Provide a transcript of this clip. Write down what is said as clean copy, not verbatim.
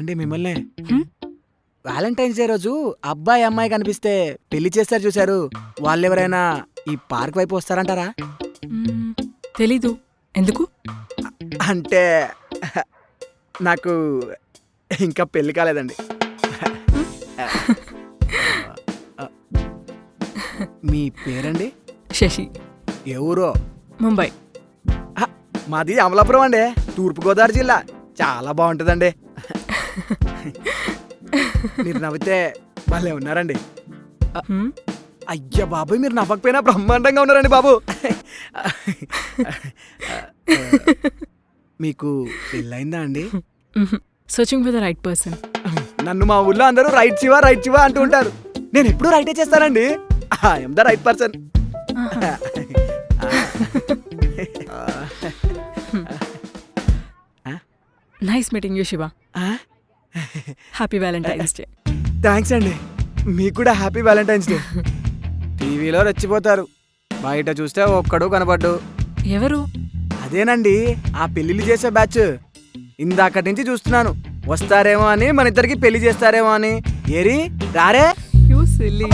అండి మిమ్మల్నే Valentine's day రోజు అబ్బాయి అమ్మాయి కనిపిస్తే పెళ్లి చేస్తారు చూశారు, వాళ్ళెవరైనా ఈ పార్క్ వైపు వస్తారంటారా? తెలీదు, ఎందుకు? అంటే నాకు ఇంకా పెళ్లి కాలేదండి. మీ పేరండి? శశి. ఏ ఊరో? ముంబై. మాది అమలాపురం అండి, తూర్పుగోదావరి జిల్లా. చాలా బాగుంటుందండి. మీరు నవ్వితే భలే ఉన్నారండి. అయ్యా బాబు, మీరు నవ్వకపోయినా బ్రహ్మాండంగా ఉన్నారండి బాబు. మీకు పెళ్ళయిందా అండి? Searching for the right person. నన్ను మా ఊళ్ళో అందరూ రైట్ శివ రైట్ శివ అంటూ ఉంటారు. నేను ఎప్పుడూ రైటే చేస్తానండి. I'm the right person. Nice meeting you Shiva. Happy Valentine's day. Thanks అండి, మీకు కూడా హ్యాపీ వ్యాలంటైన్స్ డే. టీవీలో రెచ్చిపోతారు, బయట చూస్తే ఒక్కడు కనపడ్డు. ఎవరు? అదేనండి, ఆ పెళ్లిళ్ళు చేసే బ్యాచ్. ఇందాకటి నుంచి చూస్తున్నాను, వస్తారేమో అని, మన ఇద్దరికి పెళ్లి చేస్తారేమో అని. ఏరి రారే. You silly.